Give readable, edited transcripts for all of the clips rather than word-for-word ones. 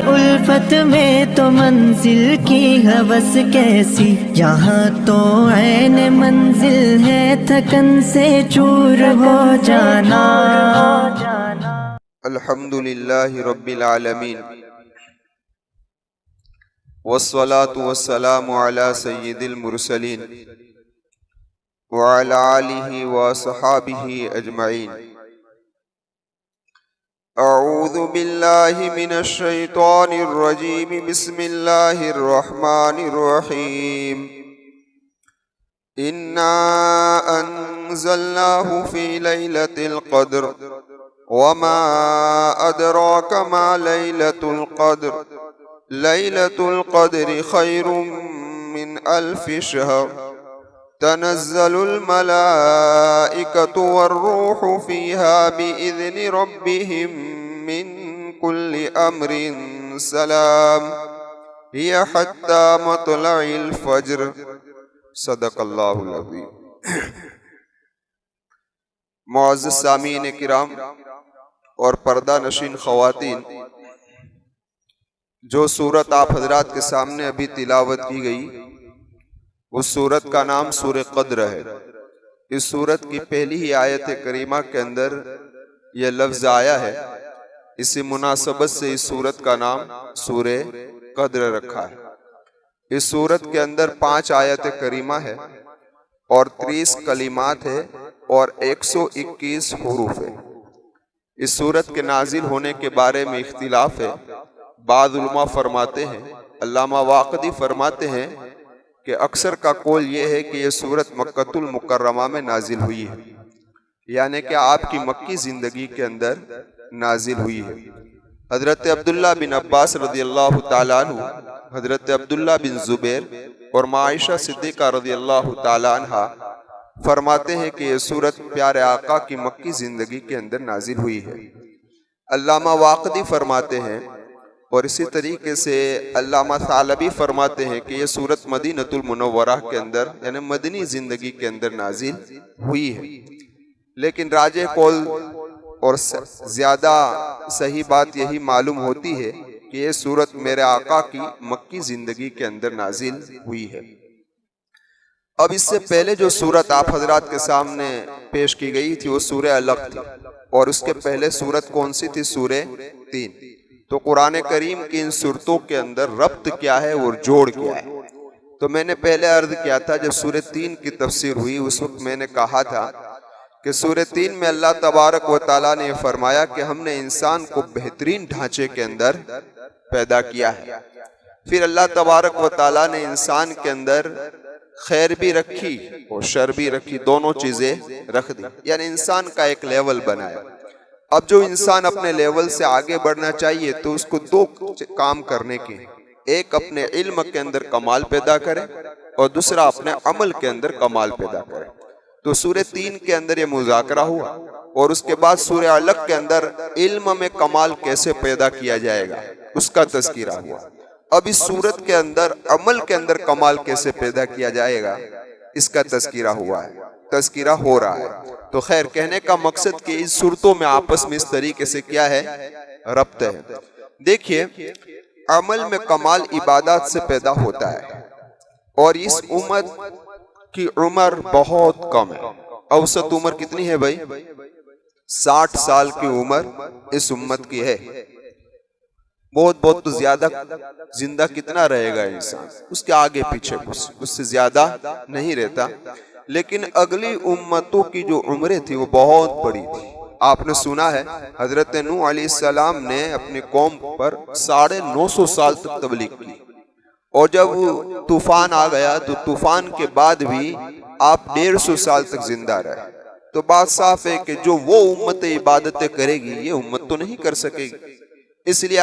الفت میں تو منزل کی ہوس کیسی، یہاں تو عین منزل ہے تھکن سے چور ہو جانا۔ الحمدللہ رب العالمین، والصلاة والسلام علی سید المرسلین وعلی آلہ وصحابہ اجمعین۔ اعوذ باللہ من الشیطان الرجیم، بسم اللہ الرحمن الرحیم۔ انا انزلناہ فی لیلۃ القدر وما ادراک ما لیلۃ القدر، لیلۃ القدر خیر من الف شہر، تنزل الملائکۃ والروح فیہا بإذن ربہم من کل امر سلام، ہی حتی مطلع الفجر۔ صدق اللہ العظیم۔ معزز سامعین کرام اور پردہ نشین خواتین، جو سورت آپ حضرات کے سامنے ابھی تلاوت کی گئی، اس سورت کا نام سورہ قدر ہے۔ اس سورت کی پہلی ہی آیت کریمہ کے اندر یہ لفظ آیا ہے، اسی مناسبت سے اس سورت کا نام سورہ قدر رکھا ہے۔ اس سورت کے اندر 5 آیت کریمہ ہے اور 30 کلمات ہے اور 121 حروف ہے۔ اس سورت کے نازل ہونے کے بارے میں اختلاف ہے۔ بعض علماء فرماتے ہیں، علامہ واقدی فرماتے ہیں کہ اکثر کا قول یہ ہے کہ یہ سورت مکۃ المکرمہ میں نازل ہوئی ہے، یعنی کہ آپ کی مکی زندگی کے اندر نازل ہوئی ہے۔ حضرت عبداللہ بن عباس رضی اللہ تعالیٰ عنہ، حضرت عبداللہ بن زبیر اور عائشہ صدیقہ رضی اللہ تعالیٰ عنہ فرماتے ہیں کہ یہ سورت پیارے آقا کی مکی زندگی کے اندر نازل ہوئی ہے۔ علامہ واقدی فرماتے ہیں اور اسی طریقے سے علامہ ثعلبی فرماتے ہیں کہ یہ سورت مدینۃ المنورہ کے اندر یعنی مدنی زندگی کے اندر نازل ہوئی ہے۔ لیکن راجح قول اور زیادہ صحیح بات یہی معلوم ہوتی ہے کہ یہ سورت میرے آقا کی مکی زندگی کے اندر نازل ہوئی ہے۔ اب اس سے پہلے جو سورت آپ حضرات کے سامنے پیش کی گئی تھی وہ سورہ علق تھی، اور اس کے پہلے سورت کون سی تھی؟ سورہ 3۔ تو قرآن کریم کی ان سورتوں کے اندر ربط کیا ہے اور جوڑ کیا ہے؟ تو میں نے پہلے عرض کیا تھا، جب سورہ 3 کی تفسیر ہوئی اس وقت میں نے کہا تھا کہ سورہ 3 میں اللہ تبارک و تعالیٰ نے فرمایا کہ ہم نے انسان کو بہترین ڈھانچے کے اندر پیدا کیا ہے۔ پھر اللہ تبارک و تعالیٰ نے انسان کے اندر خیر بھی رکھی اور شر بھی رکھی، دونوں چیزیں رکھ دی، یعنی انسان کا ایک لیول بنایا۔ اب جو انسان اپنے لیول سے آگے بڑھنا چاہیے تو اس کو 2 کام کرنے کے، ایک اپنے علم کے اندر کمال پیدا کرے اور دوسرا اپنے عمل کے اندر کمال پیدا کرے۔ تو سورہ 3 کے اندر یہ مذاکرہ ہوا، اور اس کے بعد سورہ علق کے اندر علم میں کمال کیسے پیدا کیا جائے گا اس کا تذکرہ ہوا۔ اب اس سورت کے اندر عمل کے اندر کمال کیسے پیدا کیا جائے گا اس کا تذکرہ ہوا ہے، تذکرہ ہو رہا ہے۔ تو خیر، کہنے کا مقصد کہ اس صورتوں میں آپس میں اس طریقے سے کیا ہے؟ ربط ہے۔ دیکھیے، عمل میں کمال عبادات سے پیدا ہوتا ہے، اور اس امت کی عمر بہت کم ہے۔ اوسط عمر کتنی ہے بھائی؟ 60 سال کی عمر اس امت کی ہے۔ بہت تو زیادہ زندہ کتنا رہے گا انسان؟ اس کے آگے پیچھے کچھ، اس سے زیادہ نہیں رہتا۔ لیکن اگلی امتوں کی جو عمریں تھی وہ بہت بڑی تھی۔ آپ نے سنا ہے حضرت نوح علیہ السلام نے اپنی قوم پر 950 سال تک تبلیغ کی، اور جب طوفان آ گیا تو طوفان کے بعد بھی آپ 150 سال تک زندہ رہے۔ تو بات صاف ہے کہ جو وہ امت عبادتیں کرے گی یہ امت تو نہیں کر سکے گی۔ اس لیے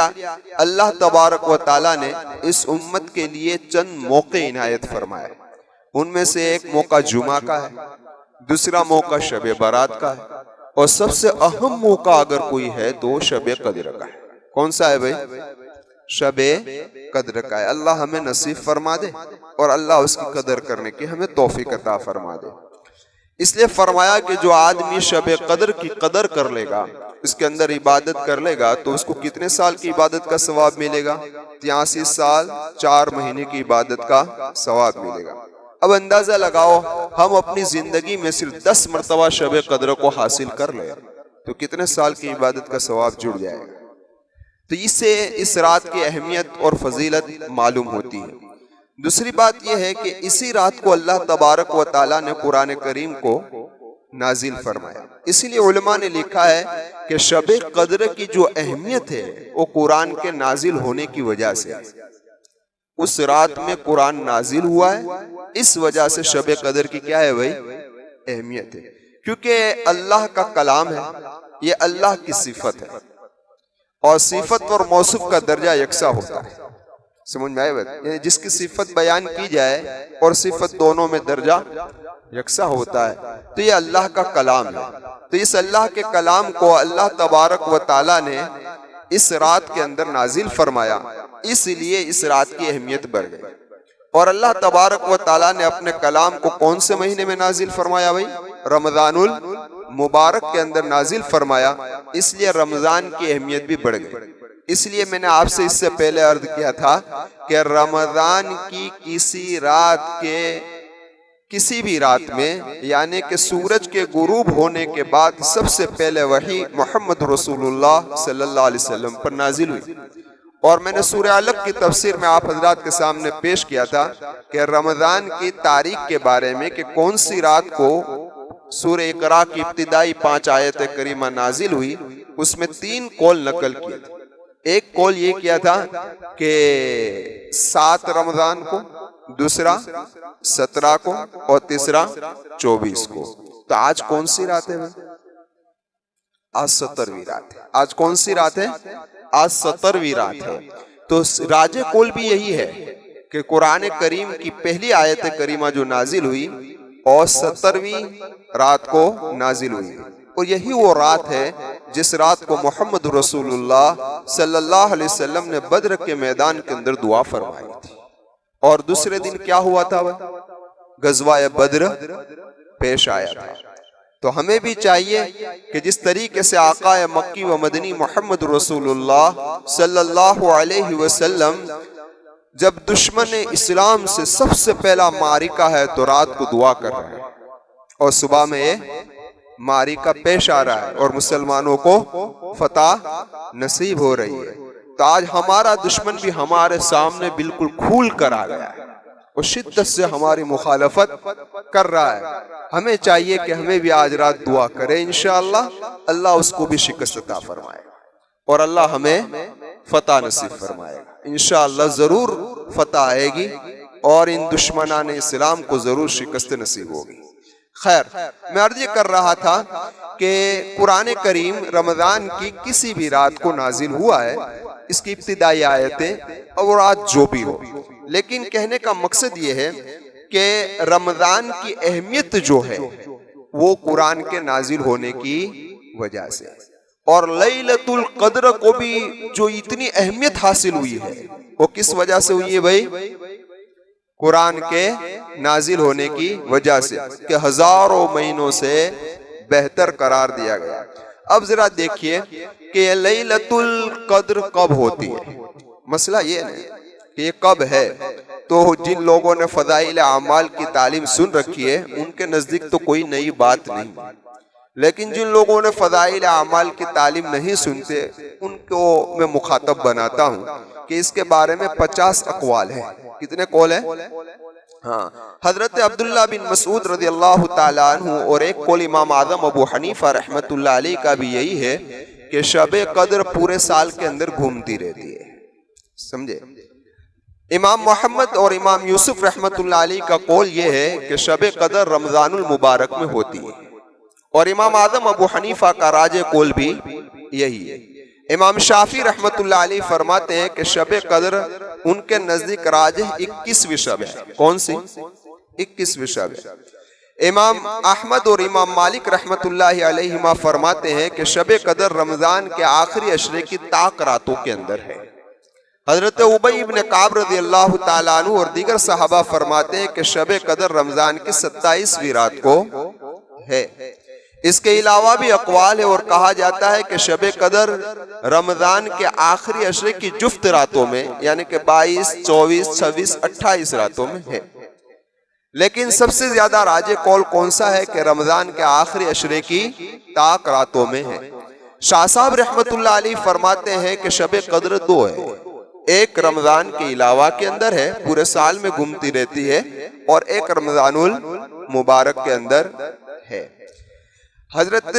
اللہ تبارک و تعالیٰ نے اس امت کے لیے چند موقع عنایت فرمائے۔ ان میں سے ایک موقع جمعہ کا ہے، دوسرا موقع شب برات کا ہے، اور سب سے اہم موقع اگر کوئی ہے تو شب قدر کا ہے۔ کون سا ہے بھائی؟ شب قدر کا ہے۔ اللہ ہمیں نصیب فرما دے اور اللہ اس کی قدر کرنے کی ہمیں توفیق عطا فرما دے۔ اس لیے فرمایا کہ جو آدمی شب قدر کی قدر کر لے گا اس کے اندر عبادت کر لے گا تو اس کو کتنے سال کی عبادت کا ثواب ملے گا؟ 83 سال 4 مہینے کی عبادت کا ثواب ملے گا۔ اب اندازہ لگاؤ ہم اپنی زندگی میں صرف 10 مرتبہ شب قدر کو حاصل کر لیں تو کتنے سال کی عبادت کا ثواب جڑ جائے گا۔ تو اس سے اس رات کی اہمیت اور فضیلت معلوم ہوتی ہے۔ دوسری بات یہ ہے کہ اسی رات کو اللہ تبارک و تعالیٰ نے قرآن کریم کو نازل فرمایا۔ اسی لیے علماء نے لکھا ہے کہ شب قدر کی جو اہمیت ہے وہ قرآن کے نازل ہونے کی وجہ سے، اس رات میں قرآن نازل ہوا ہے، اس وجہ سے شب قدر کی کیا ہے بھائی؟ اہمیت ہے، کیونکہ اللہ کا کلام ہے، یہ اللہ کی صفت ہے، اور صفت اور موصوف کا درجہ یکساں ہوتا ہے۔ سمجھ میں آئے بات؟ یعنی جس کی صفت بیان کی جائے اور صفت دونوں میں درجہ یکساں ہوتا ہے تو یہ اللہ کا کلام ہے۔ تو اس اللہ کے کلام کو اللہ تبارک و تعالیٰ نے اس رات کے اندر نازل فرمایا، اس لیے اس رات کی اہمیت بڑھ گئی۔ اور اللہ تبارک و تعالیٰ نے اپنے کلام کو کون سے مہینے میں نازل فرمایا بھائی؟ رمضان المبارک کے اندر نازل فرمایا، اس لیے رمضان کی اہمیت بھی بڑھ گئی۔ اس لیے میں نے آپ سے اس سے پہلے عرض کیا تھا کہ رمضان کی کسی بھی رات میں یعنی کہ سورج کے غروب ہونے کے بعد سب سے پہلے وحی محمد رسول اللہ صلی اللہ علیہ وسلم پر نازل ہوئی۔ اور میں نے سورہ علق کی تفسیر میں آپ حضرات کے سامنے پیش کیا تھا کہ رمضان کی تاریخ کے بارے میں کہ کون سی رات کو سورہ اقرا کی ابتدائی 5 آیت کریمہ نازل ہوئی، اس میں 3 قول نقل کیے تھے۔ ایک قول یہ کیا تھا کہ 7 رمضان کو، دوسرا 17 کو، اور تیسرا 24 کو۔ تو آج کون سی رات ہے؟ آج 17ویں رات ہے۔ آج کون سی رات ہے؟ آج 17ویں رات ہے۔ تو راج قول بھی یہی ہے کہ قرآن کریم کی پہلی آیت کریمہ جو نازل ہوئی اور 17ویں رات کو نازل ہوئی، اور یہی وہ رات ہے جس رات کو محمد رسول اللہ صلی اللہ علیہ وسلم نے بدر کے میدان کے اندر دعا فرمائی تھی۔ اور دوسرے دن کیا ہوا تھا؟ غزوہ بدر پیش آیا تھا۔ تو ہمیں بھی چاہیے کہ جس طریقے سے آقا مکی و مدنی محمد رسول اللہ صلی اللہ علیہ وسلم جب دشمن اسلام سے سب سے پہلا معرکہ ہے تو رات کو دعا کر رہے ہیں، اور صبح میں یہ معرکہ پیش آ رہا ہے اور مسلمانوں کو فتح نصیب ہو رہی ہے۔ تو آج ہمارا دشمن بھی ہمارے سامنے بالکل کھول کر آ گیا ہے اور شدت سے ہماری مخالفت کر رہا ہے۔ ہمیں چاہیے کہ ہمیں بھی آج رات دعا کریں، انشاءاللہ اللہ اس کو بھی شکست عطا فرمائے گا اور اللہ ہمیں فتح نصیب فرمائے گا۔ انشاءاللہ ضرور فتح آئے گی اور ان دشمنان اسلام کو ضرور شکست نصیب ہوگی۔ خیر، میں عرض یہ کر رہا تھا کہ قرآن کریم رمضان کی کسی بھی رات کو نازل ہوا ہے، اس کی ابتدائی آیتیں اور رات جو بھی ہو، لیکن کہنے کا مقصد یہ ہے کہ رمضان کی اہمیت جو ہے وہ قرآن کے نازل ہونے کی وجہ سے، اور لیلۃ القدر کو بھی جو اتنی اہمیت حاصل ہوئی ہے وہ کس وجہ سے ہوئی ہے بھائی؟ قرآن کے نازل ہونے کی وجہ سے، کہ ہزاروں مہینوں سے بہتر قرار دیا گیا۔ اب ذرا دیکھیے کہ یہ لیلۃ القدر کب ہوتی ہے؟ مسئلہ یہ ہے کہ یہ کب ہے، تو جن لوگوں نے فضائل اعمال کی تعلیم سن رکھی ہے ان کے نزدیک تو کوئی نئی بات نہیں، لیکن جن لوگوں نے فضائل اعمال کی تعلیم نہیں سنتے ان کو میں مخاطب بناتا ہوں کہ اس کے بارے میں 50 اقوال ہیں۔ کتنے قول ہیں؟ ہاں، حضرت عبداللہ بن مسعود رضی اللہ تعالیٰ عنہ اور ایک قول امام اعظم ابو حنیفہ رحمت اللہ علیہ کا بھی یہی ہے کہ شب قدر پورے سال کے اندر گھومتی رہتی ہے۔ سمجھے؟ امام محمد اور امام یوسف رحمت اللہ علیہ کا قول یہ ہے کہ شب قدر رمضان المبارک میں ہوتی ہے، اور امام اعظم ابو حنیفہ کا راجح قول بھی یہی ہے۔ امام شافعی رحمت اللہ علیہ فرماتے ہیں کہ شب قدر ان کے نزدیک راجح 21ویں شب ہے۔ کون سی؟ 21ویں شب ہے۔ امام احمد اور امام مالک رحمت اللہ علیہما فرماتے ہیں کہ شب قدر رمضان کے آخری عشرے کی طاق راتوں کے اندر ہے۔ حضرت ابی بن کعب رضی اللہ تعالیٰ عنہ اور دیگر صحابہ فرماتے ہیں کہ شب قدر رمضان کی 27ویں رات کو ہے۔ اس کے علاوہ بھی اقوال ہے اور کہا جاتا ہے کہ شب قدر رمضان کے آخری عشرے کی جفت راتوں میں یعنی کہ 22، 24، 26، 28 راتوں میں ہے، لیکن سب سے زیادہ راجح قول کون سا ہے کہ رمضان کے آخری عشرے کی طاق راتوں میں ہے۔ شاہ صاحب رحمت اللہ علیہ فرماتے ہیں کہ شب قدر دو ہے، ایک رمضان کے علاوہ کے اندر ہے، پورے سال میں گھومتی رہتی ہے، اور ایک رمضان المبارک کے اندر ہے۔ حضرت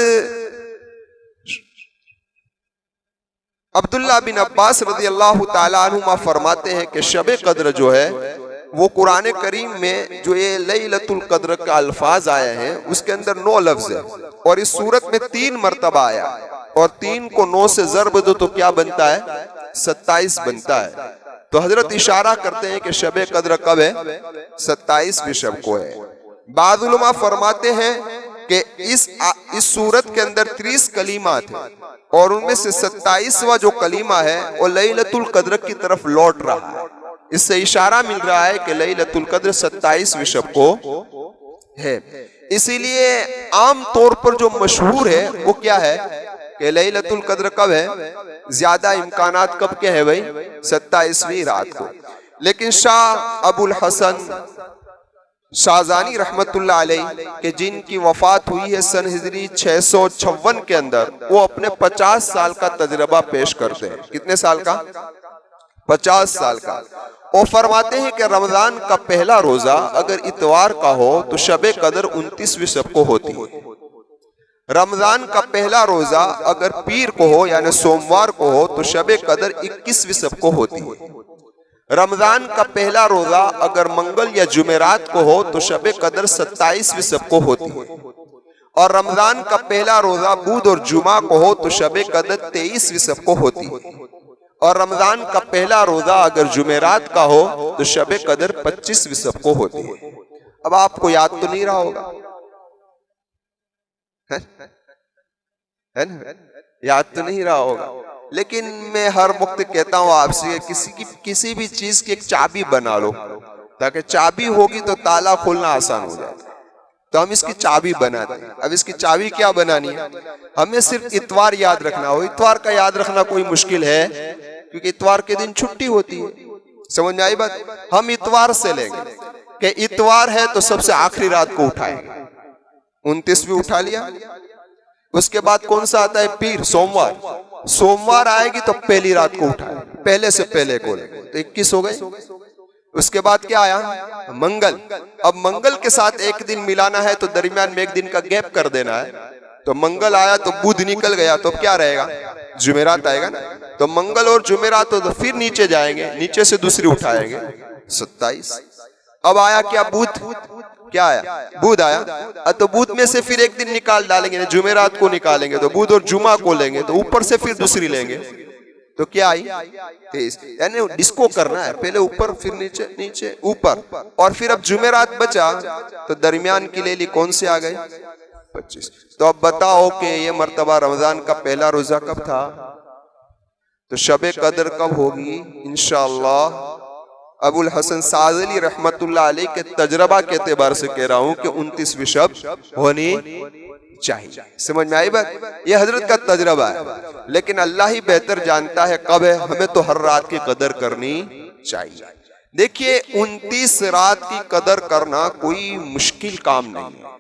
عبداللہ بن عباس رضی اللہ تعالیٰ عنہما فرماتے ہیں کہ شب قدر جو ہے وہ قرآن کریم میں جو یہ لیلۃ القدر کا الفاظ آئے ہیں اس کے اندر 9 لفظ ہے، اور اس سورت میں 3 مرتبہ آیا، اور 3 کو 9 سے ضرب دو تو کیا بنتا ہے؟ 27 بنتا ہے۔ تو حضرت اشارہ کرتے ہیں کہ شب قدر کب ہے؟ 27ویں شب کو ہے۔ بعض علماء فرماتے ہیں کہ اس سورت کے اندر 30 کلمات ہیں، اور ان میں سے 27واں جو کلمہ ہے وہ لیلۃ القدر کی طرف لوٹ رہا ہے۔ اس سے اشارہ مل رہا ہے کہ لیلۃ القدر 27ویں شب کو ہے۔ اسی لیے عام طور پر جو مشہور ہے وہ کیا ہے کہ لیلۃ القدر کب ہے؟ زیادہ امکانات کب کے ہیں بھائی؟ 27ویں رات کو۔ لیکن شاہ ابو الحسن شازانی رحمت اللہ علیہ کہ جن کی وفات ہوئی ہے سن ہجری 656 کے اندر، وہ اپنے 50 سال کا تجربہ پیش کرتے ہیں۔ کتنے سال کا؟ 50 سال کا۔ وہ فرماتے ہیں کہ رمضان کا پہلا روزہ اگر اتوار کا ہو تو شب قدر 29ویں شب کو ہوتی ہے۔ رمضان کا پہلا روزہ اگر پیر کو ہو یعنی سوموار کو ہو تو شب قدر 21ویں شب کو ہوتی ہے۔ رمضان کا پہلا روزہ اگر منگل یا جمعرات کو ہو تو شب قدر 27ویں شب کو ہوتی ہے، اور رمضان کا پہلا روزہ بدھ اور جمعہ کو ہو تو شب قدر 23ویں شب کو ہوتی ہے، اور رمضان کا پہلا روزہ اگر جمعرات کا ہو تو شب قدر 25ویں شب کو ہوتی ہے۔ اب آپ کو یاد تو نہیں رہا ہوگا، ہے نا؟ یاد تو نہیں رہا ہوگا، لیکن میں ہر وقت کہتا ہوں آپ سے کسی بھی چیز کی ایک چابی بنا لو، تاکہ چابی ہوگی تو تالا کھولنا آسان ہو جائے۔ تو ہم اس کی چابی بناتے ہیں۔ اب اس کی چابی کیا بنانی ہے؟ ہمیں صرف اتوار یاد رکھنا ہو۔ اتوار کا یاد رکھنا کوئی مشکل ہے کیونکہ اتوار کے دن چھٹی ہوتی ہے، سمجھ میں آئی بات؟ ہم اتوار سے لیں گے کہ اتوار ہے تو سب سے آخری رات کو اٹھائیں گے، 29ویں اٹھا لیا۔ اس کے بعد کون سا آتا ہے؟ پیر، سوموار۔ سوموار آئے گی تو پہلی رات کو اٹھائیں، پہلے سے پہلے کو لیں گے تو 21 ہو گئے۔ اس کے بعد کیا آیا؟ منگل۔ اب منگل کے ساتھ ایک دن ملانا ہے تو درمیان میں ایک دن کا گیپ کر دینا ہے، تو منگل آیا تو بدھ نکل گیا تو کیا رہے گا؟ جمعرات آئے گا نا۔ تو منگل اور جمعرات تو پھر نیچے جائیں گے، نیچے سے دوسری اٹھائیں گے، 27۔ اب آیا کیا؟ بدھ۔ کیا آیا؟ بدھ آیا، تو بدھ میں سے پھر ایک دن نکال ڈالیں گے، جمعرات کو نکالیں گے تو بدھ اور جمعہ کو لیں گے، تو اوپر سے پھر دوسری لیں گے تو کیا آئی؟ 23۔ یعنی ڈسکو کرنا ہے، پہلے اوپر پھر نیچے، نیچے اوپر، اور پھر اب جمعرات بچا تو درمیان کی لے لی، کون سے آ گئے؟ 25۔ تو اب بتاؤ کہ یہ مرتبہ رمضان کا پہلا روزہ کب تھا؟ تو شب قدر کب ہوگی؟ انشاءاللہ ابو الحسن شاذلی رحمت اللہ علیہ کے تجربہ کے اعتبار سے کہہ رہا ہوں کہ 29ویں شب ہونی چاہیے۔ سمجھ میں آئی بات؟ یہ حضرت کا تجربہ ہے، لیکن اللہ ہی بہتر جانتا ہے کب ہے۔ ہمیں تو ہر رات کی قدر کرنی چاہیے۔ دیکھیے 29 رات کی قدر کرنا کوئی مشکل کام نہیں ہے،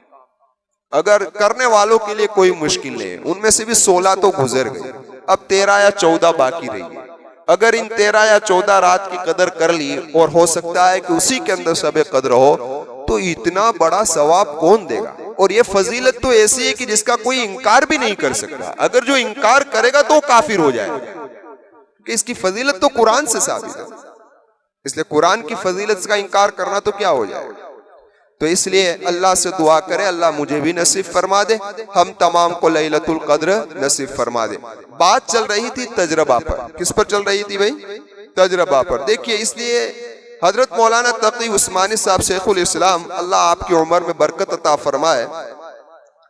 اگر کرنے والوں کے لیے کوئی مشکل نہیں ہے۔ ان میں سے بھی 16 تو گزر گئی، اب 13 یا 14 باقی رہی ہے۔ اگر ان 13 یا 14 رات کی قدر کر لی اور ہو سکتا ہے کہ اسی کے اندر شب قدر ہو، تو اتنا بڑا ثواب کون دے گا؟ اور یہ فضیلت تو ایسی ہے کہ جس کا کوئی انکار بھی نہیں کر سکتا۔ اگر جو انکار کرے گا تو وہ کافر ہو جائے گا، کہ اس کی فضیلت تو قرآن سے ثابت ہے۔ اس لیے قرآن کی فضیلت کا انکار کرنا تو کیا ہو جائے گا؟ تو اس لیے اللہ سے دعا کرے اللہ مجھے بھی نصیب فرما دے، ہم تمام کو لیلۃ القدر نصیب فرما دے۔ بات چل رہی تھی تجربہ پر، کس پر چل رہی تھی بھائی؟ تجربہ پر۔ دیکھیے اس لیے حضرت مولانا تقی عثمانی صاحب شیخ الاسلام اللہ آپ کی عمر میں برکت عطا فرمائے،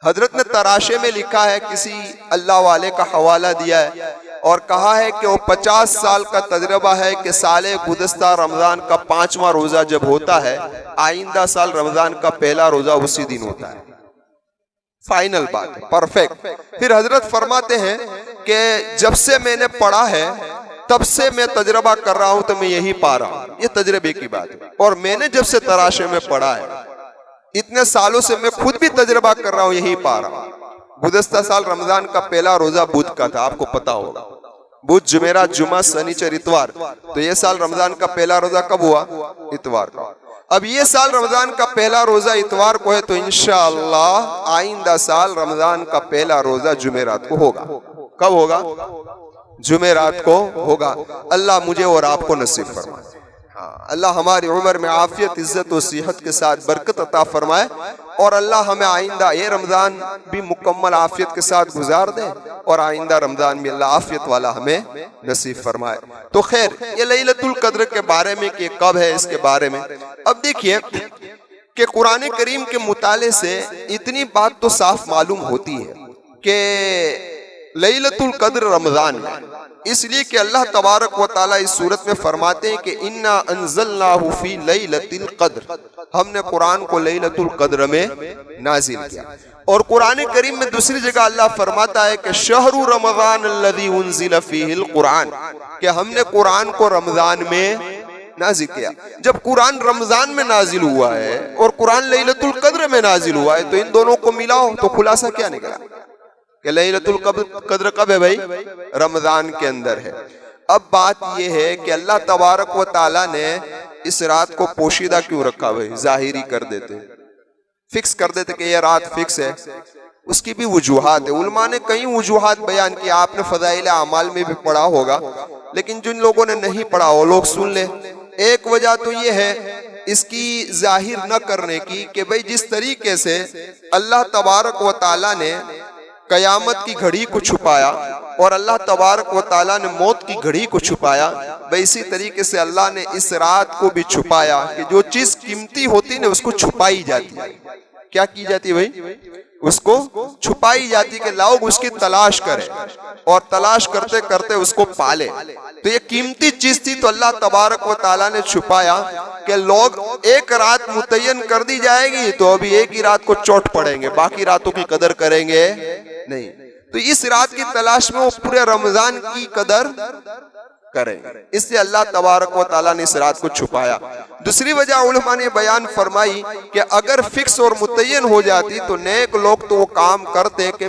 حضرت نے تراشے میں لکھا ہے، کسی اللہ والے کا حوالہ دیا ہے اور کہا ہے کہ وہ 50 سال کا تجربہ ہے کہ سال گزشتہ رمضان کا 5واں روزہ جب ہوتا ہے، آئندہ سال رمضان کا پہلا روزہ اسی دن ہوتا ہے۔ فائنل بات ہے، پرفیکٹ۔ پھر حضرت فرماتے ہیں کہ جب سے میں نے پڑھا ہے تب سے میں تجربہ کر رہا ہوں تو میں یہی پا رہا ہوں، یہ تجربے کی بات ہے۔ اور میں نے جب سے تراشے میں پڑھا ہے اتنے سالوں سے میں خود بھی تجربہ کر رہا ہوں، یہی پا رہا ہوں۔ گزشتہ سال رمضان کا پہلا روزہ بدھ کا تھا، آپ کو پتا ہوگا، بدھ، جمعرات، جمعہ، سنیچر، اتوار۔ تو یہ سال رمضان کا پہلا روزہ کب ہوا؟ اتوار کا۔ اب یہ سال رمضان کا پہلا روزہ اتوار کو ہے، تو انشاءاللہ آئندہ سال رمضان کا پہلا روزہ جمعرات کو ہوگا۔ کب ہوگا؟ جمعرات کو ہوگا۔ اللہ مجھے اور آپ کو نصیب فرمائے۔ اللہ ہماری عمر میں عافیت، عزت و صحت کے ساتھ برکت عطا فرمائے، اور اللہ ہمیں آئندہ یہ رمضان بھی مکمل عافیت کے ساتھ گزار دے، اور آئندہ رمضان بھی اللہ عافیت والا ہمیں نصیب فرمائے۔ تو خیر، یہ لیلۃ القدر کے بارے میں کہ کب ہے، اس کے بارے میں اب دیکھیے کہ قرآن کریم کے مطالعے سے اتنی بات تو صاف معلوم ہوتی ہے کہ لیلۃ القدر رمضان میں، اس لیے کہ اللہ تبارک و تعالیٰ اس صورت میں فرماتے ہیں کہ انا انزلناہ فی لیلۃ القدر، ہم نے قرآن کو لیلۃ القدر میں نازل کیا۔ اور قرآن کریم میں دوسری جگہ اللہ فرماتا ہے کہ شہر رمضان الذی انزل فیہ القرآن، کہ ہم نے قرآن کو رمضان میں نازل کیا۔ جب قرآن رمضان میں نازل ہوا ہے اور قرآن لیلۃ القدر میں نازل ہوا ہے، تو ان دونوں کو ملاؤ تو خلاصہ کیا نکلا کہ لیلۃ القدر کب ہے بھائی؟ رمضان کے اندر ہے۔ اب بات یہ ہے کہ اللہ تبارک و تعالیٰ نے اس رات کو پوشیدہ کیوں رکھا بھائی؟ ظاہری کر دیتے، فکس کر دیتے کہ یہ رات فکس ہے۔ اس کی بھی وجوہات ہے، علماء نے کئی وجوہات بیان کی، آپ نے فضائل اعمال میں بھی پڑھا ہوگا، لیکن جن لوگوں نے نہیں پڑھا وہ لوگ سن لیں۔ ایک وجہ تو یہ ہے اس کی ظاہر نہ کرنے کی کہ بھئی جس طریقے سے اللہ تبارک و تعالیٰ نے قیامت کی گھڑی کو چھپایا اور اللہ تبارک و تعالیٰ نے موت کی گھڑی کو چھپایا، اسی طریقے سے اللہ نے اس رات کو بھی چھپایا کہ جو چیز قیمتی ہوتی نا اس کو چھپائی جاتی ہے۔ کیا کی جاتی ہے بھائی؟ اس کو چھپائی جاتی کہ لوگ اس کی تلاش کریں اور تلاش کرتے کرتے اس کو پالے۔ تو یہ قیمتی چیز تھی تو اللہ تبارک و تعالیٰ نے چھپایا کہ لوگ ایک رات متعین کر دی جائے گی تو ابھی ایک ہی رات کو چوٹ پڑیں گے، باقی راتوں کی قدر کریں گے نہیں۔ تو اس رات کی تلاش میں وہ پورے رمضان کی قدر کریں، اس لیے اللہ تبارک و تعالیٰ نے اس رات کو چھپایا۔ دوسری وجہ علماء نے بیان فرمائی کہ اگر فکس اور متعین ہو جاتی تو نیک لوگ تو وہ کام کرتے کہ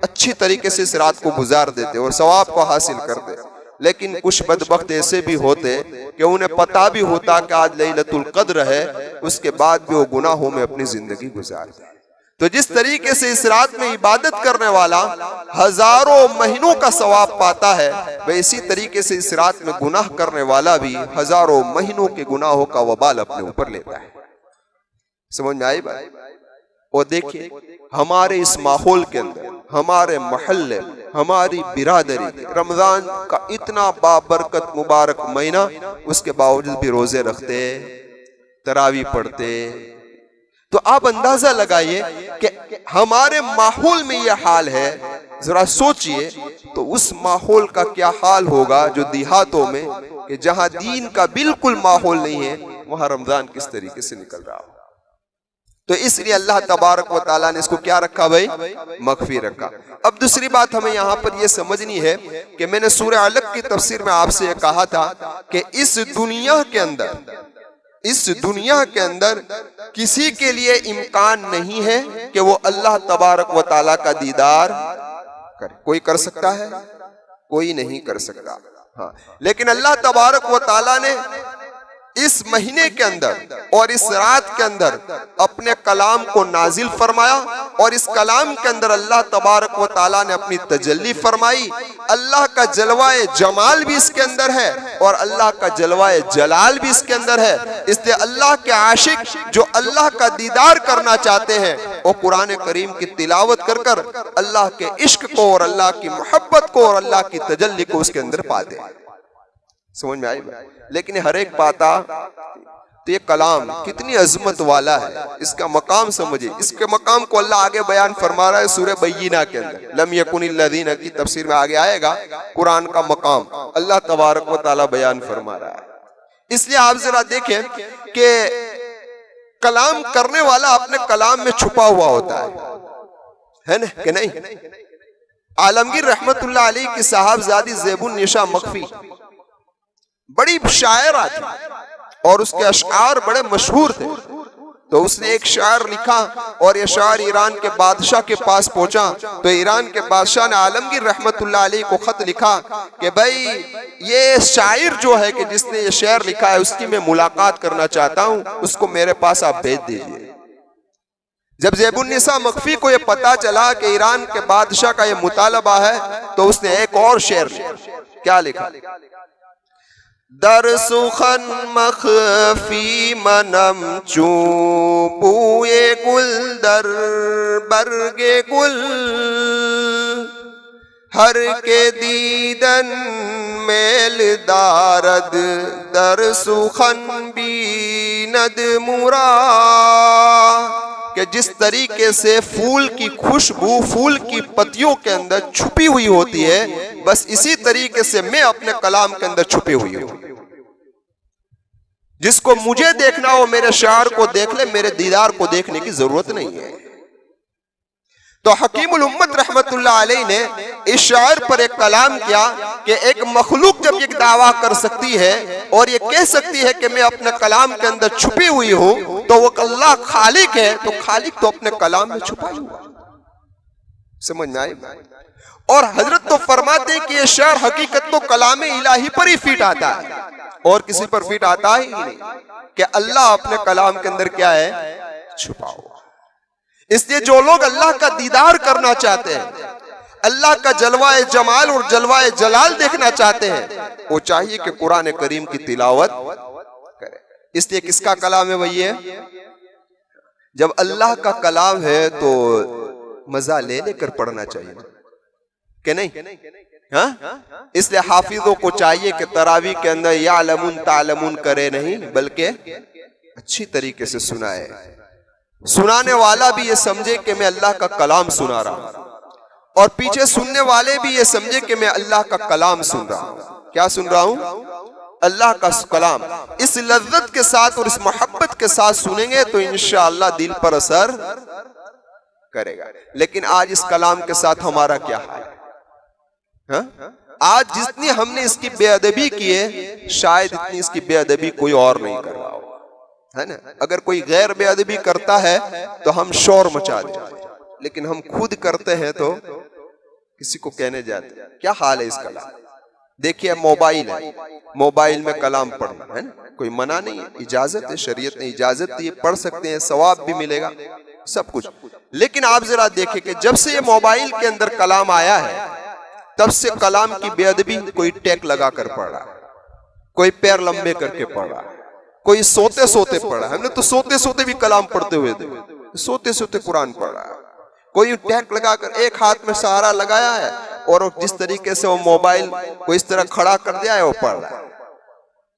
اچھی طریقے سے اس رات کو گزار دیتے اور ثواب کو حاصل کرتے، لیکن کچھ بدبخت ایسے بھی ہوتے کہ انہیں پتا بھی ہوتا کہ آج لیلۃ القدر ہے، اس کے بعد بھی وہ گناہوں میں اپنی زندگی گزارتے۔ تو جس طریقے سے اس رات میں عبادت کرنے والا ہزاروں مہینوں کا ثواب پاتا ہے، اسی طریقے سے اس رات میں گناہ کرنے والا بھی ہزاروں مہینوں کے گناہوں کا وبال اپنے اوپر لیتا ہے۔ سمجھ میں آئی بات؟ اور دیکھیں ہمارے اس ماحول کے اندر، ہمارے محلے، ہماری برادری، رمضان کا اتنا بابرکت مبارک مہینہ، اس کے باوجود بھی روزے رکھتے، تراویح پڑھتے۔ تو آپ اندازہ لگائیے کہ ہمارے ماحول میں یہ حال ہے، ذرا سوچئے تو اس ماحول کا کیا حال ہوگا جو دیہاتوں میں، کہ جہاں دین کا بالکل ماحول نہیں ہے، وہاں رمضان کس طریقے سے نکل رہا ہو۔ تو اس لیے اللہ تبارک و تعالیٰ نے اس کو کیا رکھا بھائی؟ مخفی رکھا۔ اب دوسری بات ہمیں یہاں پر یہ سمجھنی ہے کہ میں نے سورہ علق کی تفسیر میں آپ سے یہ کہا تھا کہ اس دنیا کے اندر کسی کے لیے امکان نہیں ہے کہ وہ اللہ تبارک و تعالیٰ کا دیدار کرے۔ کوئی کر سکتا ہے؟ کوئی نہیں کر سکتا، ہاں، لیکن اللہ تبارک و تعالیٰ نے اس مہینے کے اندر اور اس رات کے اندر اپنے کلام کو نازل فرمایا، اور اس کلام کے اندر اللہ تبارک و تعالیٰ نے اپنی تجلی فرمائی۔ اللہ کا جلوہ جمال بھی اس کے اندر ہے اور اللہ کا جلوہ جلال بھی اس کے اندر ہے۔ اس لیے اللہ کے عاشق جو اللہ کا دیدار کرنا چاہتے ہیں وہ قرآن کریم کی تلاوت کر کر اللہ کے عشق کو اور اللہ کی محبت کو اور اللہ کی تجلی کو اس کے اندر پاتے ہیں۔ سمجھ میں آئی بات؟ لیکن ہر ایک بات تو یہ کلام کتنی عظمت والا ہے، اس کا مقام سمجھے۔ اس کے مقام کو اللہ آگے بیان فرما رہا ہے سورہ بینہ کے اندر، لم یکن الذین کی تفسیر میں آگے آئے گا، قرآن کا مقام اللہ تبارک و تعالیٰ بیان فرما رہا ہے۔ اس لیے آپ ذرا دیکھیں کہ کلام کرنے والا اپنے کلام میں چھپا ہوا ہوتا ہے نا کہ نہیں؟ عالمگیر رحمت اللہ علیہ کی صاحبزادی زیب النساء مخفی بڑی شاعرہ تھی اور اس کے اشعار بڑے مشہور تھے. تو اس نے ایک شعر لکھا اور یہ شعر ایران کے بادشاہ کے پاس پہنچا. تو ایران کے بادشاہ نے عالمگیر رحمت اللہ علیہ کو خط لکھا کہ بھائی یہ شاعر جو ہے کہ جس نے یہ شعر لکھا ہے اس کی میں ملاقات کرنا چاہتا ہوں, اس کو میرے پاس آپ بھیج دیجئے. جب زیب النساء مخفی کو یہ پتا چلا کہ ایران کے بادشاہ کا یہ مطالبہ ہے تو اس نے ایک اور شعر لکھا. کیا لکھا؟ در سخن مخفی منم چون بوئے گل در برگ گل ہر کے دیدن میل دارد در سخن بیند مرا. کہ جس طریقے سے پھول کی خوشبو پھول کی پتیوں کے اندر چھپی ہوئی ہوتی ہے, بس اسی طریقے سے میں اپنے کلام کے اندر چھپی ہوئی ہوں. جس کو مجھے دیکھنا ہو میرے شعر کو دیکھ لے, میرے دیدار کو دیکھنے کی ضرورت نہیں ہے. تو حکیم الامت رحمت اللہ علیہ نے اس شاعر پر ایک کلام کیا کہ ایک مخلوق جب ایک دعویٰ کر سکتی ہے اور یہ کہہ سکتی ہے کہ میں اپنے کلام کے اندر چھپی ہوئی ہوں, تو وہ اللہ خالق ہے, تو خالق تو اپنے کلام میں چھپا ہوا. سمجھ میں آئی؟ اور حضرت تو فرماتے ہیں کہ یہ شعر حقیقت تو کلام الہی پر ہی فٹ آتا ہے اور کسی پر فٹ آتا ہی نہیں, کہ اللہ اپنے کلام کے اندر کیا ہے, چھپا ہوا. اس لیے جو لوگ اللہ کا دیدار کرنا چاہتے ہیں, اللہ کا جلوہ جمال اور جلوہ جلال دیکھنا چاہتے ہیں, وہ چاہیے کہ قرآن کریم کی تلاوت کرے. اس لیے کس کا کلام ہے بھائی؟ جب اللہ کا کلام ہے تو مزہ لے لے کر پڑھنا چاہیے کہ نہیں؟ ہاں, اس لیے حافظوں کو چاہیے کہ تراویح کے اندر یعلمون تعلمون کرے نہیں بلکہ اچھی طریقے سے سنائے. سنانے والا بھی یہ سمجھے کہ میں اللہ کا کلام سنا رہا ہوں, اور پیچھے سننے والے بھی یہ سمجھے کہ میں اللہ کا کلام سن رہا ہوں. کیا سن رہا ہوں؟ اللہ کا کلام. اس لذت کے ساتھ اور اس محبت کے ساتھ سنیں گے تو انشاءاللہ دل پر اثر کرے گا. لیکن آج اس کلام کے ساتھ ہمارا کیا حال ہے؟ آج جتنی ہم نے اس کی بے ادبی کی ہے, شاید اتنی اس کی بے ادبی کوئی اور نہیں کر رہا ہو, ہے نا. اگر کوئی غیر بے ادبی کرتا ہے تو ہم شور مچا دیتے ہیں, لیکن ہم خود کرتے ہیں تو کسی کو کہنے جاتے ہیں. کیا حال ہے اس کلام؟ دیکھیے موبائل ہے, موبائل میں کلام پڑھنا ہے نا, کوئی منع نہیں ہے, اجازت ہے, شریعت نے اجازت دی, پڑھ سکتے ہیں, ثواب بھی ملے گا, سب کچھ. لیکن آپ ذرا دیکھیں کہ جب سے یہ موبائل کے اندر کلام آیا ہے تب سے کلام کی بے ادبی, کوئی ٹیک لگا کر پڑھ رہا ہے, کوئی پیر لمبے کر کے پڑھ رہا ہے, کوئی سوتے سوتے پڑھ رہا ہے. ہم نے تو سوتے سوتے بھی کلام پڑھتے ہوئے تھے, سوتے سوتے قرآن پڑھ رہا ہے. کوئی ٹیک لگا کر ایک ہاتھ میں سہارا لگایا ہے اور جس طریقے سے وہ موبائل کو اس طرح کھڑا کر دیا ہے وہ پڑھ رہا ہے.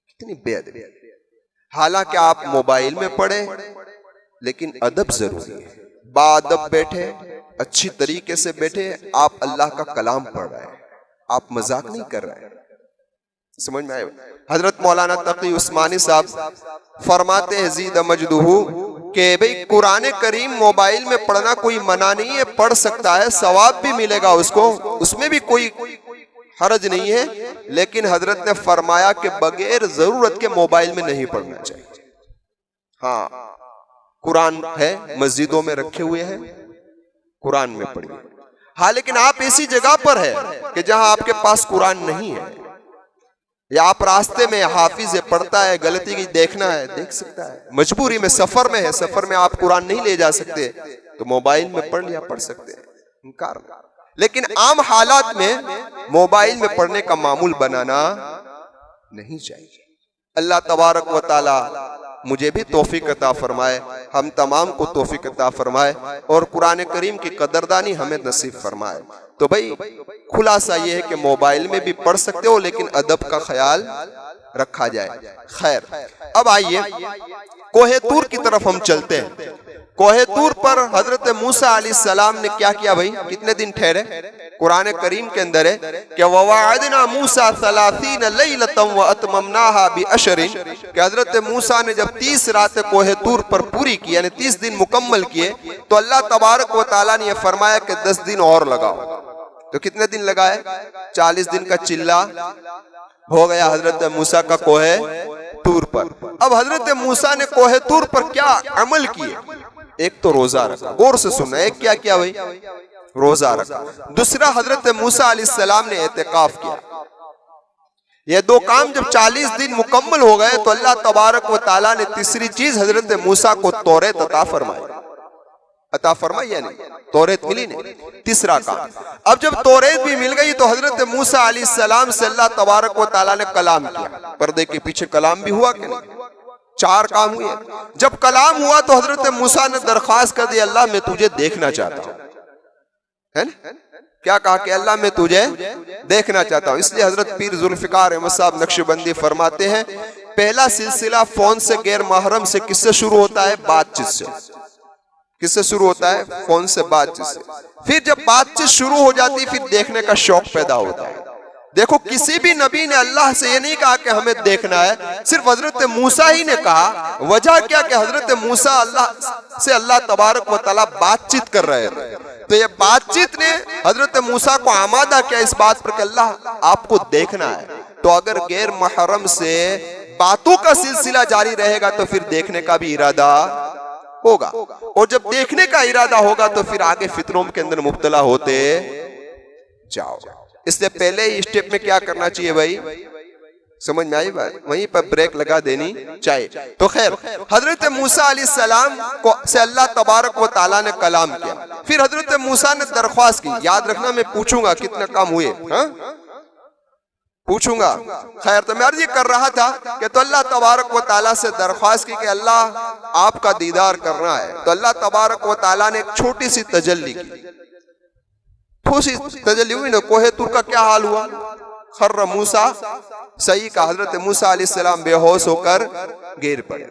کتنی بے ادبی. حالانکہ آپ موبائل میں پڑھیں لیکن ادب ضروری ہے. باادب بیٹھے, اچھی طریقے سے بیٹھے, آپ اللہ کا کلام پڑھ رہے ہیں, آپ مذاق نہیں کر رہے ہیں. سمجھ میں آئے؟ حضرت مولانا تقی عثمانی صاحب فرماتے ہیں زید مجدہ کہ بھئی قرآن کریم موبائل میں پڑھنا کوئی منع نہیں ہے, پڑھ سکتا ہے, ثواب بھی ملے گا اس کو, اس میں بھی کوئی حرج نہیں ہے. لیکن حضرت نے فرمایا کہ بغیر ضرورت کے موبائل میں نہیں پڑھنا چاہیے. ہاں قرآن ہے, مسجدوں میں رکھے ہوئے ہیں, قرآن میں پڑھیے. ہاں لیکن آپ ایسی جگہ پر ہے کہ جہاں آپ کے پاس قرآن نہیں ہے, یا آپ راستے میں حافظ پڑھتا ہے, غلطی کی دیکھنا ہے, دیکھ سکتا ہے. مجبوری میں سفر میں ہے, سفر میں آپ قرآن نہیں لے جا سکتے تو موبائل میں پڑھ لیا, پڑھ سکتے ہیں, انکار نہیں. لیکن عام حالات میں موبائل میں پڑھنے کا معمول بنانا نہیں چاہیے. اللہ تبارک و تعالی مجھے بھی توفیق عطا فرمائے, ہم تمام کو توفیق عطا فرمائے, اور قرآن کریم کی قدردانی ہمیں نصیب فرمائے. تو بھائی خلاصہ یہ ہے کہ موبائل میں بھی پڑھ سکتے ہو لیکن ادب کا خیال رکھا جائے. خیر, اب آئیے کوہ طور کی طرف ہم چلتے ہیں. کوہ طور پر حضرت موسیٰ علیہ السلام نے کیا کیا بھائی؟ کتنے دن ٹھہرے؟ قرآن کریم کے اندر ہے کہ وَوَعَدْنَا مُوسَىٰ 30 لَيْلَةً وَأَتْمَمْنَاهَا بِعَشْرٍ، کہ حضرت موسیٰ نے جب 30 راتیں کوہ طور پر پوری کی، یعنی 30 دن مکمل کیے، تو اللہ تبارک و تعالیٰ نے یہ فرمایا کہ 10 دن اور لگاؤ۔ تو کتنے دن لگائے؟ 40 دن کا چلہ ہو گیا حضرت موسیٰ کا کوہ طور پر۔ اب حضرت موسیٰ نے کوہ طور پر کیا عمل کیے؟ ایک تو روزہ رکھا، غور سے سننا، ایک کیا کیا بھائی؟ روزہ رکھا۔ دوسرا حضرت موسیٰ علیہ السلام نے اعتکاف کیا۔ یہ دو کام جب 40 دن مکمل ہو گئے تو اللہ تبارک و تعالیٰ نے تیسری چیز حضرت موسیٰ کو توریت عطا فرمائی۔ عطا فرمائی یعنی توریت ملی نہیں، تیسرا کام۔ اب جب توریت بھی مل گئی تو حضرت موسیٰ علیہ السلام سے اللہ تبارک و تعالیٰ نے کلام کیا۔ پردے کے پیچھے کلام بھی ہوا کہ نہیں؟ 4 کام ہوئے۔ جب کلام ہوا تو حضرت موسیٰ نے درخواست کر دی، اللہ میں تجھے دیکھنا چاہتا ہوں، ہے نا؟ کیا کہا کہ اللہ میں تجھے دیکھنا چاہتا ہوں۔ اس لیے حضرت پیر ذوالفقار احمد صاحب نقشبندی فرماتے ہیں پہلا سلسلہ فون سے غیر محرم سے کس سے شروع ہوتا ہے؟ بات چیت سے۔ کس سے شروع ہوتا ہے؟ فون سے، بات چیت سے۔ پھر جب بات چیت شروع ہو جاتی پھر دیکھنے کا شوق پیدا ہوتا ہے۔ دیکھو کسی بھی نبی نے اللہ سے یہ نہیں کہا کہ ہمیں دیکھنا ہے، صرف حضرت موسیٰ ہی نے کہا۔ وجہ کیا کہ حضرت موسیٰ اللہ تبارک و تعالیٰ بات چیت کر رہے تھے، تو یہ بات چیت نے حضرت موسیٰ کو آمادہ کیا اس بات پر کہ اللہ آپ کو دیکھنا ہے۔ تو اگر غیر محرم سے باتوں کا سلسلہ جاری رہے گا تو پھر دیکھنے کا بھی ارادہ ہوگا، اور جب دیکھنے کا ارادہ ہوگا تو پھر آگے فتنوں کے اندر مبتلا ہوتے جاؤ۔ اس لیے پہلے ہی اسٹیپ میں کیا کرنا چاہیے بھائی؟ سمجھ میں آئی بات؟ وہیں پر بریک لگا دینی چاہیے۔ تو خیر، حضرت موسیٰ علیہ السلام سے اللہ تبارک و تعالیٰ نے کلام کیا۔ پھر حضرت موسیٰ نے درخواست کی۔ یاد رکھنا میں پوچھوں گا کتنے کام ہوئے، پوچھوں گا۔ خیر، تو میں عرض یہ کر رہا تھا کہ تو اللہ تبارک و تعالیٰ سے درخواست کی کہ اللہ آپ کا دیدار کرنا ہے۔ تو اللہ تبارک و تعالیٰ نے ایک چھوٹی سی تجلی کی۔ تجلی ہوئی نا، کوہ طور کا کیا حال ہوا؟ خر موسیٰ، صحیح کا حضرت موسیٰ علیہ السلام بے ہوش ہو کر گر پڑے،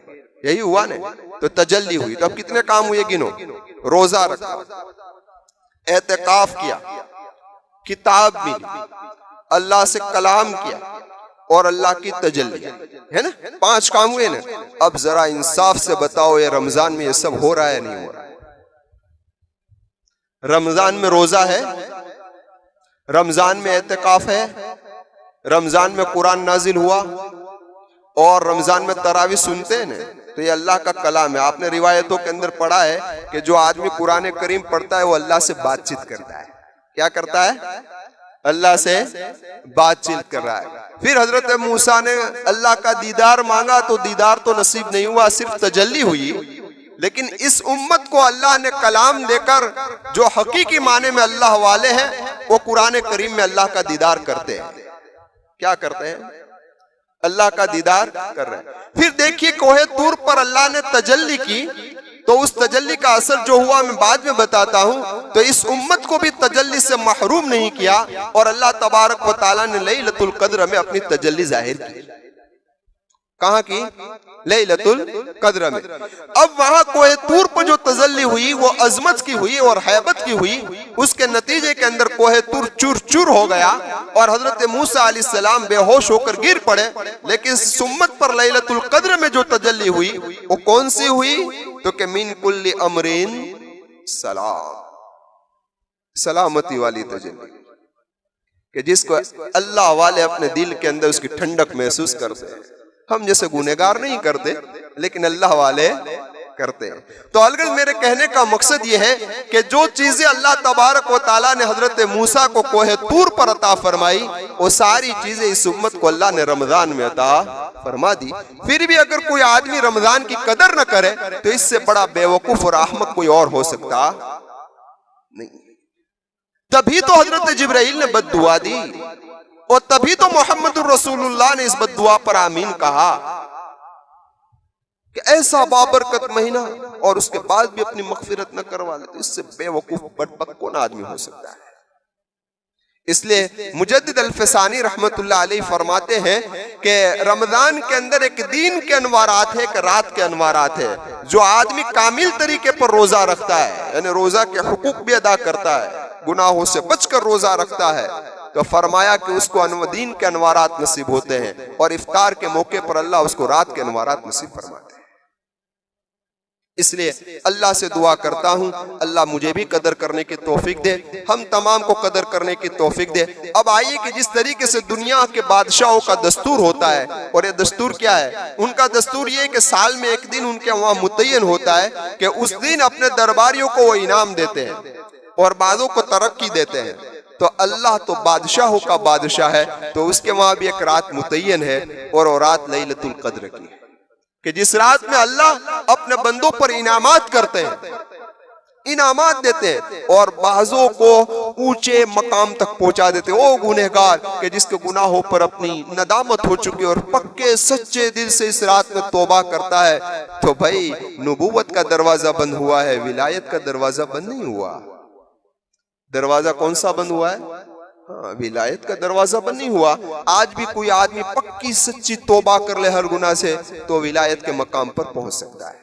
یہی ہوا نا؟ تو تجلی ہوئی۔ تو اب کتنے کام ہوئے گنو؟ روزہ رکھا، اعتکاف کیا، کتاب ملی، اللہ سے کلام کیا، اور اللہ کی تجلی، ہے نا؟ 5 کام ہوئے نا۔ اب ذرا انصاف سے بتاؤ یہ رمضان میں یہ سب ہو رہا ہے نہیں ہو رہا ہے؟ رمضان میں روزہ ہے، رمضان میں اعتکاف ہے، رمضان میں قرآن نازل ہوا، اور رمضان میں تراویح سنتے ہیں نا؟ تو یہ اللہ کا کلام ہے۔ آپ نے روایتوں کے اندر پڑھا ہے کہ جو آدمی قرآن کریم پڑھتا ہے وہ اللہ سے بات چیت کرتا ہے۔ کیا کرتا ہے؟ اللہ سے بات چیت کر رہا ہے۔ پھر حضرت موسیٰ نے اللہ کا دیدار مانگا تو دیدار تو نصیب نہیں ہوا، صرف تجلی ہوئی۔ لیکن اس امت کو اللہ نے کلام دے کر جو حقیقی معنی میں اللہ والے ہیں وہ قرآن کریم میں اللہ کا دیدار کرتے ہیں۔ کیا کرتے ہیں؟ اللہ کا دیدار کر رہے ہیں۔ پھر دیکھیے کوہ طور پر اللہ نے تجلی کی، تو اس تجلی کا اثر جو ہوا میں بعد میں بتاتا ہوں۔ تو اس امت کو بھی تجلی سے محروم نہیں کیا، اور اللہ تبارک و تعالیٰ نے لیلۃ القدر میں اپنی تجلی ظاہر کی۔ کہاں کی؟ لیلۃ القدر میں۔ اب وہاں کوہ طور پر جو تجلی ہوئی وہ عظمت کی ہوئی اور ہیبت کی ہوئی۔ اس کے نتیجے کے اندر کوہ طور چور چور ہو گیا، اور حضرت موسیٰ علیہ السلام بے ہوش ہو کر گر پڑے۔ لیکن اس امت پر لیلۃ القدر میں جو تجلی ہوئی وہ کون سی ہوئی؟ تو کہ من کل امرین سلام، سلامتی والی تجلی، کہ جس کو اللہ والے اپنے دل کے اندر اس کی ٹھنڈک محسوس کرتے ہیں۔ ہم جیسے گنہگار نہیں کرتے، لیکن اللہ والے کرتے ہیں۔ تو الغرض میرے کہنے کا مقصد یہ ہے کہ جو چیزیں اللہ تبارک و تعالیٰ نے حضرت موسیٰ کو کوہ طور پر عطا فرمائی، وہ ساری چیزیں اس امت کو اللہ نے رمضان میں عطا فرما دی۔ پھر بھی اگر کوئی آدمی رمضان کی قدر نہ کرے تو اس سے بڑا بے وقوف اور احمق کوئی اور ہو سکتا نہیں۔ تبھی تو حضرت جبرائیل نے بد دعا دی، اور تبھی تو محمد الرسول اللہ نے اس بد دعا پر آمین کہا کہ ایسا بابرکت مہینہ اور اس کے بعد بھی اپنی مغفرت نہ کروا لے، تو اس سے بے وقوف بدبخت کون آدمی ہو سکتا ہے؟ اس لیے مجدد الفسانی رحمت اللہ علیہ فرماتے ہیں کہ رمضان کے اندر ایک دین کے انوارات ہے، ایک رات کے انوارات ہے۔ جو آدمی کامل طریقے پر روزہ رکھتا ہے، یعنی روزہ کے حقوق بھی ادا کرتا ہے، گناہوں سے بچ کر روزہ رکھتا ہے، تو فرمایا کہ اس کو دین کے انوارات نصیب ہوتے ہیں، اور افطار کے موقع پر اللہ اس کو رات کے انوارات نصیب فرماتے ہیں۔ اس لیے اللہ سے دعا کرتا ہوں اللہ مجھے بھی قدر کرنے کی توفیق دے، ہم تمام کو قدر کرنے کی توفیق دے۔ اب آئیے کہ جس طریقے سے دنیا کے بادشاہوں کا دستور ہوتا ہے، اور یہ دستور کیا ہے؟ ان کا دستور یہ ہے کہ سال میں ایک دن ان کے وہاں متعین ہوتا ہے کہ اس دن اپنے درباریوں کو وہ انعام دیتے ہیں اور بعضوں کو ترقی دیتے ہیں۔ تو اللہ تو بادشاہوں کا بادشاہ ہے، تو اس کے وہاں بھی ایک رات متعین ہے، اور وہ رات لیلۃ القدر کی ہے، کہ جس رات میں اللہ اپنے بندوں پر انعامات کرتے ہیں، انعامات دیتے ہیں، اور بعضوں کو اونچے مقام تک پہنچا دیتے ہیں۔ او گنہگار کہ جس کے گناہوں پر اپنی ندامت ہو چکی اور پکے سچے دل سے اس رات میں توبہ کرتا ہے، تو بھائی نبوت کا دروازہ بند ہوا ہے، ولایت کا دروازہ بند نہیں ہوا۔ دروازہ کون سا بند ہوا ہے؟ ولایت کا دروازہ بند نہیں ہوا۔ آج بھی کوئی آدمی پکی سچی توبہ کر لے ہر گناہ سے تو ولایت کے مقام پر پہنچ سکتا ہے۔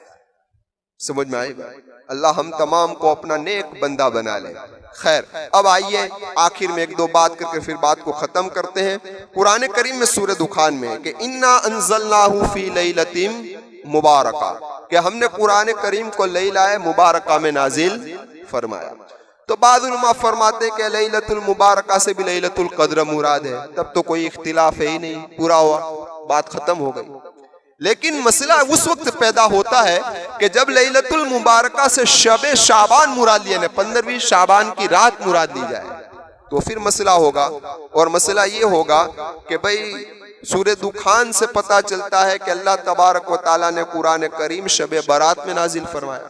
سمجھ میں آئی بات؟ اللہ ہم تمام کو اپنا نیک بندہ بنا لے۔ خیر، اب آئیے آخر میں ایک دو بات کر کے پھر بات کو ختم کرتے ہیں۔ قرآن کریم میں سورہ دخان میں ہے کہ اِنَّا أَنزَلْنَاهُ فِي لَيْلَةٍ مُبَارَكَةٍ، کہ ہم نے قرآن کریم کو لیلہ مبارکہ میں نازل فرمایا۔ تو بعض علماء فرماتے کہ لیلۃ المبارکہ سے بھی لیلۃ القدر مراد ہے، تب تو کوئی اختلاف ہے ہی نہیں، پورا ہوا، بات ختم ہو گئی۔ لیکن مسئلہ اس وقت پیدا ہوتا ہے کہ جب لیلۃ المبارکہ سے شب شعبان مراد لیے، 15ویں شعبان کی رات مراد لی جائے، تو پھر مسئلہ ہوگا، اور مسئلہ یہ ہوگا کہ بھئی سورہ دخان سے پتہ چلتا ہے کہ اللہ تبارک و تعالیٰ نے قرآن کریم شب برات میں نازل فرمایا۔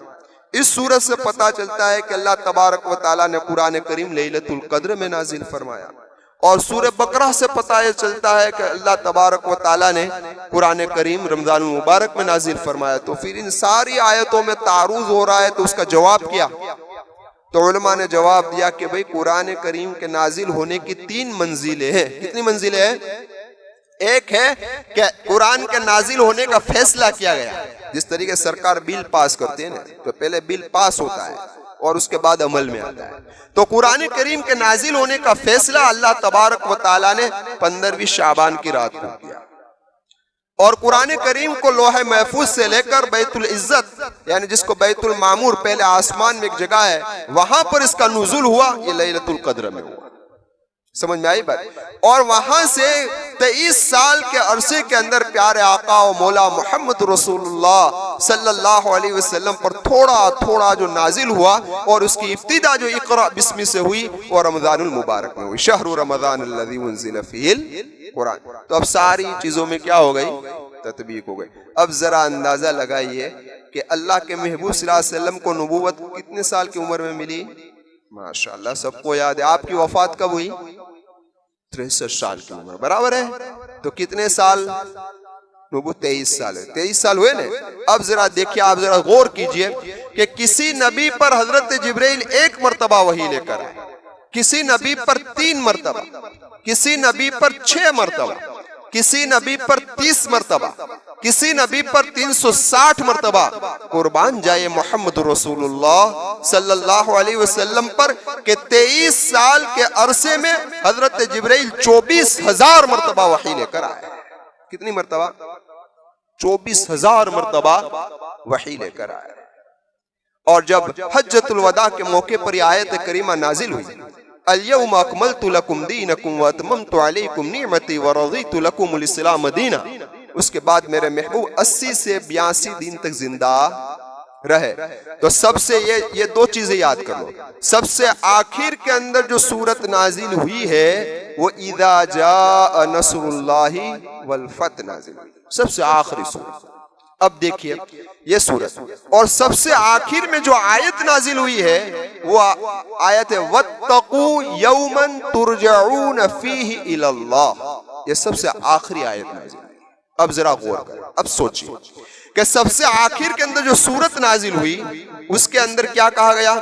اس سورت سے پتہ چلتا ہے کہ اللہ تبارک و تعالیٰ نے قرآن کریم لیلۃ القدر میں نازل فرمایا، اور سورہ بقرہ سے پتہ چلتا ہے کہ اللہ تبارک و تعالیٰ نے قرآن کریم رمضان المبارک میں نازل فرمایا۔ تو پھر ان ساری آیتوں میں تعارض ہو رہا ہے، تو اس کا جواب کیا؟ تو علماء نے جواب دیا کہ بھئی قرآن کریم کے نازل ہونے کی 3 منزلیں ہیں۔ کتنی منزلیں ہیں؟ ایک ہے کہ قرآن کے نازل ہونے کا فیصلہ کیا گیا، جس طریقے سرکار بل پاس کرتے ہیں نا، تو پہلے بل پاس ہوتا ہے اور اس کے بعد عمل میں آتا ہے۔ تو قرآن کریم کے نازل ہونے کا فیصلہ اللہ تبارک و تعالیٰ نے 15ویں شعبان کی رات کو کیا، اور قرآن کریم کو لوح محفوظ سے لے کر بیت العزت، یعنی جس کو بیت المعمور پہلے آسمان میں ایک جگہ ہے، وہاں پر اس کا نزول ہوا، یہ لیلۃ القدر میں ہوا۔ سمجھ میں آئی بات؟ اور وہاں سے 23 سال کے عرصے کے اندر پیارے آقا و مولا محمد رسول اللہ صلی اللہ علیہ وسلم پر تھوڑا تھوڑا جو نازل ہوا، اور اس کی ابتدا جو اقرأ بسم سے ہوئی وہ رمضان المبارک میں ہوئی، شہر رمضان الذی انزل فیہ القرآن۔ تو اب ساری چیزوں میں کیا ہو گئی؟ تطبیق ہو گئی۔ اب ذرا اندازہ لگائیے کہ اللہ کے محبوب صلی اللہ علیہ وسلم کو نبوت کتنے سال کی عمر میں ملی؟ ماشاءاللہ سب کو یاد ہے۔ آپ کی وفات کب ہوئی؟ 63 سال کی عمر، برابر ہے؟ تو کتنے سال؟ نبوت 23 سال ہے، 23 سال ہوئے نا۔ اب ذرا دیکھیے، آپ ذرا غور کیجئے کہ کسی نبی پر حضرت جبرائیل 1 مرتبہ وحی لے کر آئے، کسی نبی پر 3 مرتبہ، کسی نبی پر 6 مرتبہ، کسی نبی پر 30 مرتبہ، کسی نبی پر 360 مرتبہ۔ قربان جائے محمد رسول اللہ صلی اللہ علیہ وسلم پر کہ 23 سال کے عرصے میں حضرت جبرائیل 24,000 مرتبہ وحی لے کر آئے۔ کتنی مرتبہ؟ 24,000 مرتبہ وحی لے کر آئے۔ اور جب حجۃ الوداع کے موقع پر یہ آیت کریمہ نازل ہوئی، اليوم اکملت لکم دینکم واتممت علیکم نعمتی ورضیت لکم الاسلام دینا، اس کے بعد میرے محبوب 80 سے 82 دن تک زندہ رہے۔ تو سب سے یہ 2 چیزیں یاد کر لو۔ سب سے آخر کے اندر جو سورت نازل ہوئی ہے وہ اذا جاء نصر اللہ والفتح نازل ہوئی، سب سے آخری سورت۔ اب دیکھیے یہ سورت، اور سب سے آخر میں جو آیت نازل ہوئی ہے وہ آیت ہے وَاتَّقُوا يَوْمًا تُرْجَعُونَ فِيهِ إِلَى اللَّهِ، یہ سب سے آخری آیت نازل ہوئی۔ اب ذرا غور کریں، اب سوچیے کہ سب سے آخر کے اندر جو سورت نازل ہوئی اس کے اندر کیا کہا گیا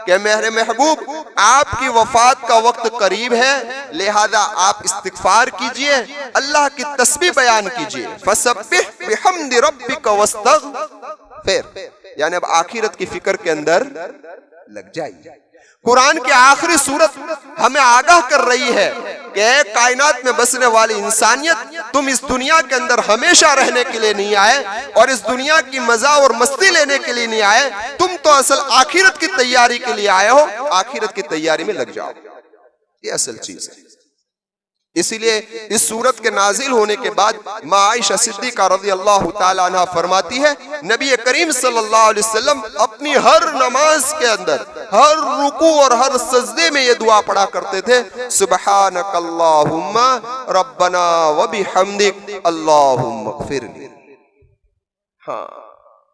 کہ میرے محبوب آپ کی وفات کا وقت قریب ہے، لہذا آپ استغفار کیجئے، اللہ کی تسبیح بیان کیجئے، فسبح بحمد ربک واستغفر، یعنی اب آخرت کی فکر کے اندر لگ جائیے۔ قرآن کی آخری سورت ہمیں آگاہ کر رہی ہے کہ اے کائنات میں بسنے والی انسانیت، تم اس دنیا کے اندر ہمیشہ رہنے کے لیے نہیں آئے اور اس دنیا کی مزہ اور مستی لینے کے لیے نہیں آئے، تم تو اصل آخرت کی تیاری کے لیے آئے ہو، آخرت کی تیاری میں لگ جاؤ، یہ اصل چیز ہے۔ اسی لیے اس سورت کے نازل ہونے کے بعد ماں عائشہ صدیقہ رضی اللہ تعالیٰ عنہ فرماتی ہے، نبی کریم صلی اللہ علیہ وسلم اپنی ہر نماز کے اندر، ہر رکوع اور ہر سجدے میں یہ دعا پڑھا کرتے تھے، سبحانک اللہم ربنا وبحمدک اللہم اغفر لی۔ ہاں،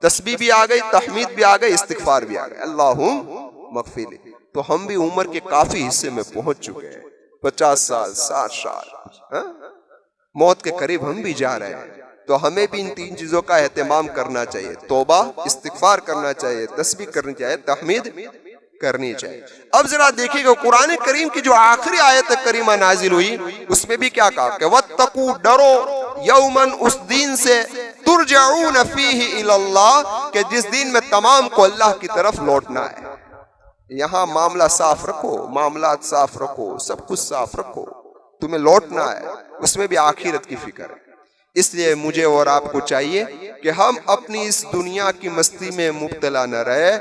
تسبیح بھی آ گئی، تحمید بھی آ گئی، استغفار بھی آ گئی، اللہم اغفر لی۔ تو ہم بھی عمر کے کافی حصے میں پہنچ چکے ہیں، 50 سال 60 سال، موت کے قریب ہم بھی جا رہے ہیں، تو ہمیں بھی ان 3 چیزوں کا اہتمام کرنا چاہیے، توبہ، استغفار کرنا چاہیے، تسبیح کرنی چاہیے، تحمید کرنی چاہیے۔ اب ذرا دیکھیے گا قرآن کریم کی جو آخری آیت کریمہ نازل ہوئی اس میں بھی کیا کہا کہ وَاتَّقُوا، ڈرو، یومن، اس دین سے، ترجعون فیہ الی اللہ، کہ جس دن میں تمام کو اللہ کی طرف لوٹنا ہے۔ یہاں معاملہ صاف رکھو، معاملات صاف رکھو، سب کچھ صاف رکھو، تمہیں لوٹنا ہے، اس میں بھی آخرت کی فکر ہے۔ اس لیے مجھے اور آپ کو چاہیے کہ ہم اپنی اس دنیا کی مستی میں مبتلا نہ رہے،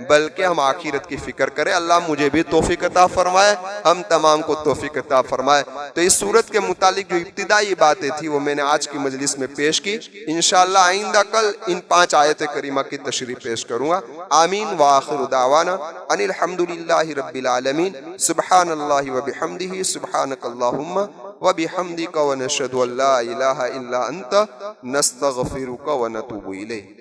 بلکہ ہم آخرت کی فکر کریں۔ اللہ مجھے بھی توفیق عطا فرمائے، ہم تمام کو توفیق عطا فرمائے۔ تو اس سورت کے متعلق جو ابتدائی باتیں تھی وہ میں نے آج کی مجلس میں پیش کی، انشاءاللہ آئندہ کل ان 5 آیت کریمہ کی تشریح پیش کروں گا۔ آمین وآخر دعوانا ان الحمدللہ رب العالمین، سبحان اللہ وبحمدہ، سبحانک اللہم وبحمدک، ونشہد ان لا الہ الا انت، نستغفرک ونتوب الیک۔